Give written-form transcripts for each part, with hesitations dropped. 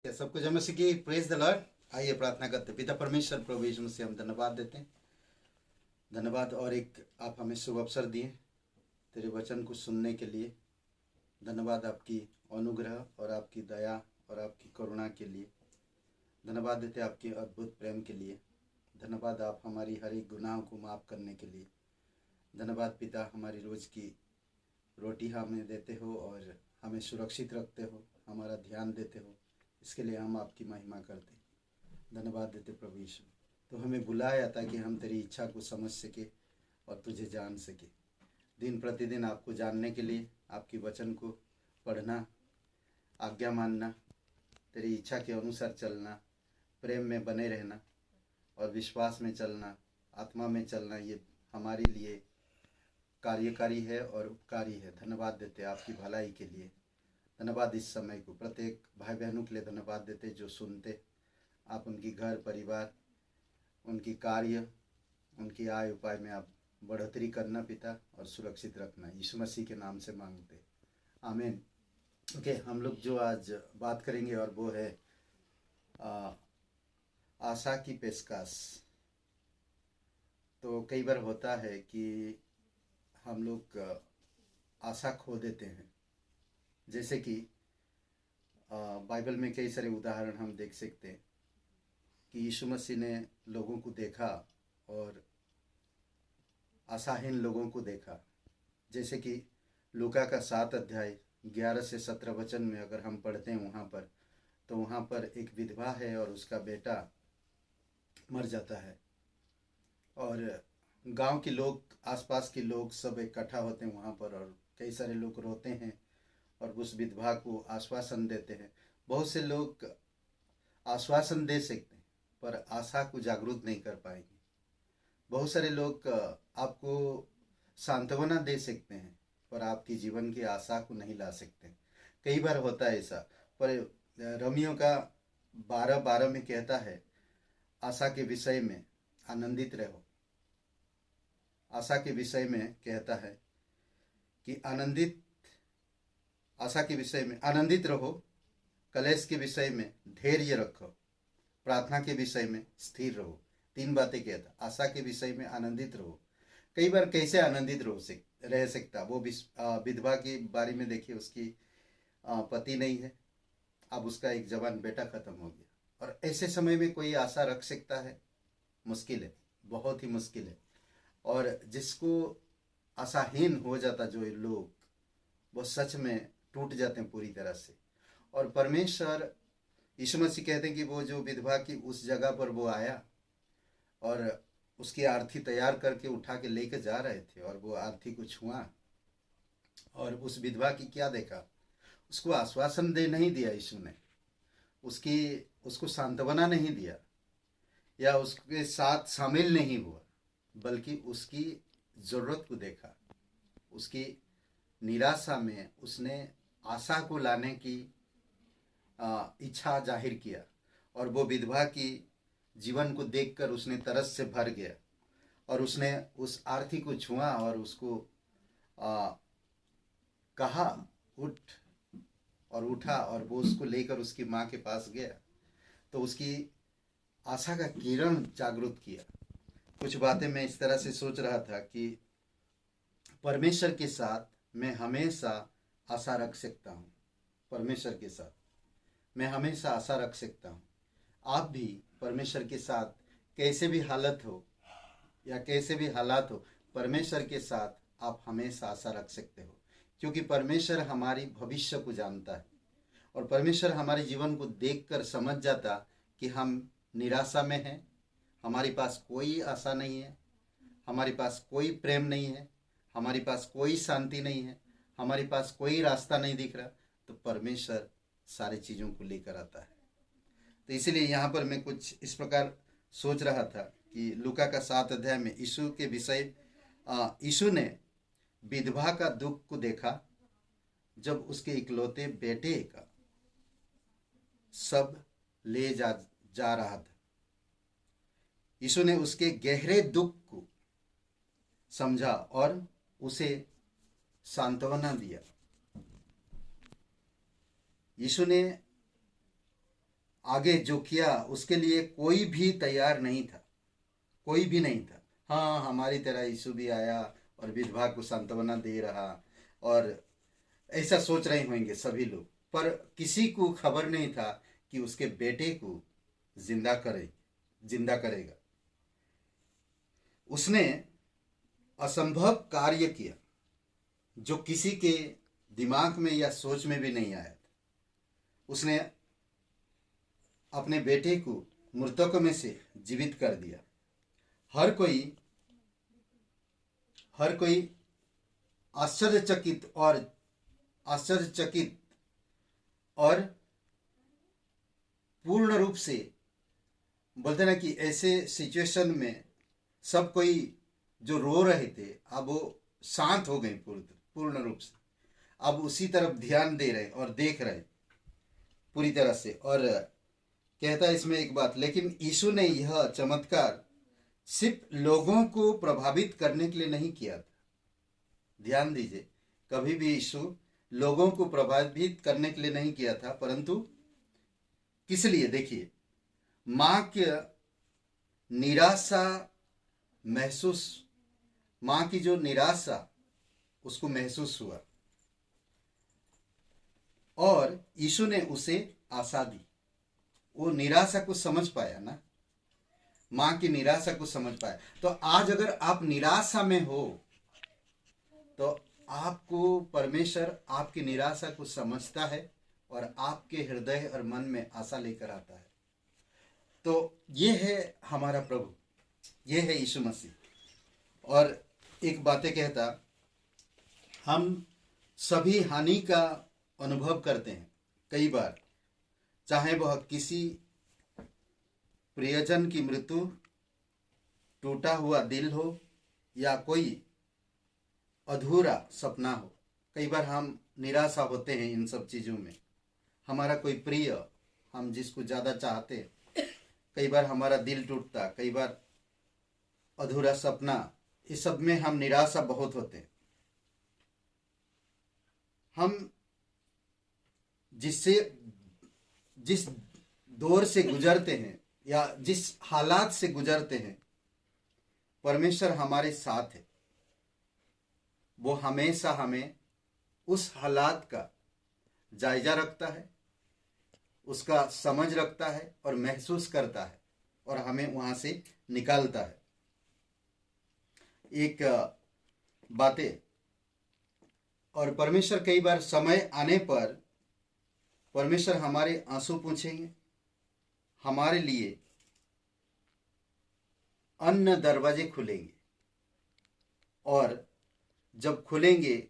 सबको जय मसीह की प्रेज द लॉर्ड। आइए प्रार्थना करते। पिता परमेश्वर प्रभु यीशु मसीह हम धन्यवाद देते हैं। धन्यवाद और एक आप हमें शुभ अवसर दिए तेरे वचन को सुनने के लिए। धन्यवाद आपकी अनुग्रह और आपकी दया और आपकी करुणा के लिए। धन्यवाद देते आपके अद्भुत प्रेम के लिए। धन्यवाद आप हमारी हर एक गुनाहों को माफ़ करने के लिए। धन्यवाद पिता, हमारी रोज़ की रोटी हमें देते हो और हमें सुरक्षित रखते हो, हमारा ध्यान देते हो। इसके लिए हम आपकी महिमा करते, धन्यवाद देते प्रभु यीशु। तो हमें बुलाया ताकि हम तेरी इच्छा को समझ सके और तुझे जान सके। दिन प्रतिदिन आपको जानने के लिए आपकी वचन को पढ़ना, आज्ञा मानना, तेरी इच्छा के अनुसार चलना, प्रेम में बने रहना और विश्वास में चलना, आत्मा में चलना, ये हमारे लिए कार्यकारी है और उपकारी है। धन्यवाद देते आपकी भलाई के लिए। धन्यवाद इस समय को प्रत्येक भाई बहनों के लिए धन्यवाद देते जो सुनते। आप उनकी घर परिवार, उनकी कार्य, उनकी आय उपाय में आप बढ़ोतरी करना पिता और सुरक्षित रखना। यीशु मसीह के नाम से मांगते, आमीन। ओके, हम लोग जो आज बात करेंगे और वो है आशा की पेशकश। तो कई बार होता है कि हम लोग आशा खो देते हैं। जैसे कि बाइबल में कई सारे उदाहरण हम देख सकते हैं कि यीशु मसीह ने लोगों को देखा और आशाहीन लोगों को देखा। जैसे कि लूका का 7 अध्याय 11 से 17 वचन में अगर हम पढ़ते हैं वहाँ पर, तो वहाँ पर एक विधवा है और उसका बेटा मर जाता है और गांव के लोग, आसपास के लोग सब इकट्ठा होते हैं वहाँ पर और कई सारे लोग रोते हैं और उस विधवा को आश्वासन देते हैं। बहुत से लोग आश्वासन दे सकते हैं पर आशा को जागरूक नहीं कर पाएंगे। बहुत सारे लोग आपको सांत्वना दे सकते हैं पर आपकी जीवन की आशा को नहीं ला सकते। कई बार होता है ऐसा। पर रोमियो का 12:12 में कहता है, आशा के विषय में आनंदित रहो। आशा के विषय में कहता है कि आशा के विषय में आनंदित रहो, कलेश के विषय में धैर्य रखो, प्रार्थना के विषय में स्थिर रहो। 3 बातें कहता, आशा के विषय में आनंदित रहो। कई बार कैसे आनंदित रह सकता। वो विधवा के बारे में देखिए, उसकी पति नहीं है, अब उसका एक जवान बेटा खत्म हो गया और ऐसे समय में कोई आशा रख सकता है? मुश्किल है, बहुत ही मुश्किल है। और जिसको आशाहीन हो जाता जो लोग, वो सच में टूट जाते हैं पूरी तरह से। और परमेश्वर यीशु मसीह कहते हैं कि वो जो विधवा की उस जगह पर वो आया और उसकी आरती तैयार करके उठा के लेके जा रहे थे और वो आरती को छुआ और उस विधवा की क्या देखा? उसको आश्वासन दे नहीं दिया यीशु ने, उसको सांत्वना नहीं दिया या उसके साथ शामिल नहीं हुआ, बल्कि उसकी ज़रूरत को देखा। उसकी निराशा में उसने आशा को लाने की इच्छा जाहिर किया और वो विधवा की जीवन को देखकर उसने तरस से भर गया और उसने उस आरती को छुआ और उसको कहा उठ, और उठा और वो उसको लेकर उसकी माँ के पास गया। तो उसकी आशा का किरण जागृत किया। कुछ बातें मैं इस तरह से सोच रहा था कि परमेश्वर के साथ मैं हमेशा आशा रख सकता हूँ। परमेश्वर के साथ मैं हमेशा आशा रख सकता हूँ। आप भी परमेश्वर के साथ कैसे भी हालत हो या कैसे भी हालात हो, परमेश्वर के साथ आप हमेशा आशा रख सकते हो, क्योंकि परमेश्वर हमारी भविष्य को जानता है और परमेश्वर हमारे जीवन को देखकर समझ जाता कि हम निराशा में हैं, हमारे पास कोई आशा नहीं है, हमारे पास कोई प्रेम नहीं है, हमारे पास कोई शांति नहीं है, हमारे पास कोई रास्ता नहीं दिख रहा। तो परमेश्वर सारी चीज़ों को लेकर आता है। तो इसीलिए यहाँ पर मैं कुछ इस प्रकार सोच रहा था कि लूका का 7 अध्याय में यीशु के विषय, यीशु ने विधवा का दुख को देखा जब उसके इकलौते बेटे का सब ले जा रहा था। यीशु ने उसके गहरे दुख को समझा और उसे सांत्वना दिया। यीशु ने आगे जो किया उसके लिए कोई भी तैयार नहीं था, कोई भी नहीं था। हाँ, हमारी तरह यीशु भी आया और विधवा को सांत्वना दे रहा, और ऐसा सोच रहे होंगे सभी लोग, पर किसी को खबर नहीं था कि उसके बेटे को जिंदा करेगा। उसने असंभव कार्य किया जो किसी के दिमाग में या सोच में भी नहीं आया था। उसने अपने बेटे को मृतकों में से जीवित कर दिया। हर कोई आश्चर्यचकित और पूर्ण रूप से बोलते ना कि ऐसे सिचुएशन में सब कोई जो रो रहे थे अब वो शांत हो गए पूर्ण रूप से। अब उसी तरफ ध्यान दे रहे और देख रहे पूरी तरह से। और कहता है इसमें एक बात, लेकिन यीशु ने यह चमत्कार सिर्फ लोगों को प्रभावित करने के लिए नहीं किया था। ध्यान दीजिए, कभी भी यीशु लोगों को प्रभावित करने के लिए नहीं किया था, परंतु किस लिए? देखिए, माँ की निराशा माँ की जो निराशा उसको महसूस हुआ और यीशु ने उसे आशा दी। वो निराशा को समझ पाया ना, माँ की निराशा को समझ पाया। तो आज अगर आप निराशा में हो तो आपको परमेश्वर आपकी निराशा को समझता है और आपके हृदय और मन में आशा लेकर आता है। तो ये है हमारा प्रभु, ये है यीशु मसीह। और एक बातें कहता, हम सभी हानि का अनुभव करते हैं कई बार, चाहे वह किसी प्रियजन की मृत्यु, टूटा हुआ दिल हो या कोई अधूरा सपना हो। कई बार हम निराशा होते हैं इन सब चीज़ों में। हमारा कोई प्रिय, हम जिसको ज़्यादा चाहते, कई बार हमारा दिल टूटता, कई बार अधूरा सपना, इस सब में हम निराशा बहुत होते हैं। हम जिस दौर से गुजरते हैं या जिस हालात से गुजरते हैं, परमेश्वर हमारे साथ है। वो हमेशा हमें उस हालात का जायजा रखता है, उसका समझ रखता है और महसूस करता है और हमें वहां से निकालता है। एक बातें, और परमेश्वर कई बार समय आने पर परमेश्वर हमारे आंसू पूछेंगे, हमारे लिए अन्य दरवाजे खुलेंगे, और जब खुलेंगे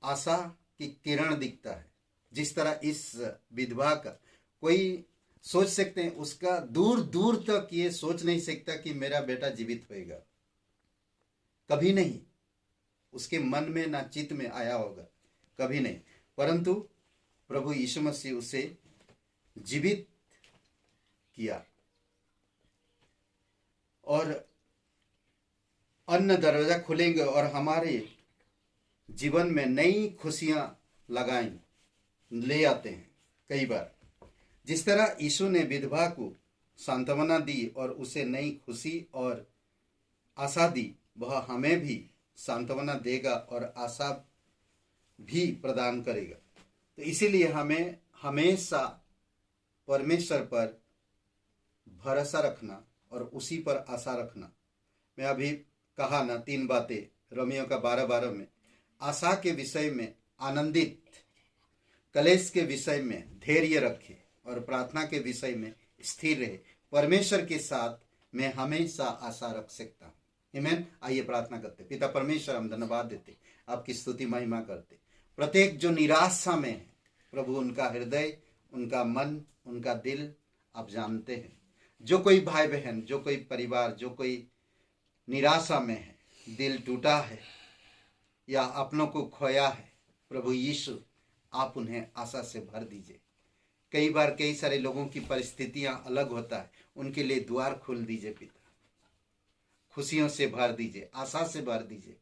आशा की किरण दिखता है। जिस तरह इस विधवा का कोई सोच सकते हैं, उसका दूर दूर तक ये सोच नहीं सकता कि मेरा बेटा जीवित होएगा, कभी नहीं, उसके मन में ना चित्त में आया होगा, कभी नहीं। परंतु प्रभु यीशु मसीह उसे जीवित किया और अन्य दरवाजा खुलेंगे और हमारे जीवन में नई खुशियां ले आते हैं। कई बार जिस तरह यीशु ने विधवा को सांत्वना दी और उसे नई खुशी और आशा दी, वह हमें भी सांत्वना देगा और आशा भी प्रदान करेगा। तो इसीलिए हमें हमेशा परमेश्वर पर भरोसा रखना और उसी पर आशा रखना। मैं अभी कहा ना 3 बातें रोमियो का 12:12 में, आशा के विषय में आनंदित, कलेश के विषय में धैर्य रखे और प्रार्थना के विषय में स्थिर रहे। परमेश्वर के साथ मैं हमेशा आशा रख सकता हूँ। आमीन। आइए प्रार्थना करते। पिता परमेश्वर, हम धन्यवाद देते, आपकी स्तुति महिमा करते। प्रत्येक जो निराशा में है प्रभु, उनका हृदय, उनका मन, उनका दिल आप जानते हैं। जो कोई भाई बहन, जो कोई परिवार, जो कोई निराशा में है, दिल टूटा है या अपनों को खोया है, प्रभु यीशु आप उन्हें आशा से भर दीजिए। कई बार कई सारे लोगों की परिस्थितियां अलग होता है, उनके लिए द्वार खोल दीजिए पिता, खुशियों से भर दीजिए, आशा से भर दीजिए।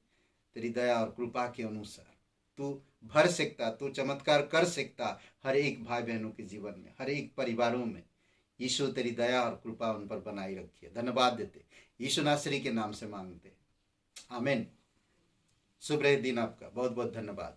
तेरी दया और कृपा के अनुसार तू भर सकता, तू चमत्कार कर सकता हर एक भाई बहनों के जीवन में, हर एक परिवारों में। यीशु तेरी दया और कृपा उन पर बनाई रखिए। धन्यवाद देते यीशु नासरी के नाम से मांगते, आमीन। शुभ रहे दिन आपका, बहुत बहुत धन्यवाद।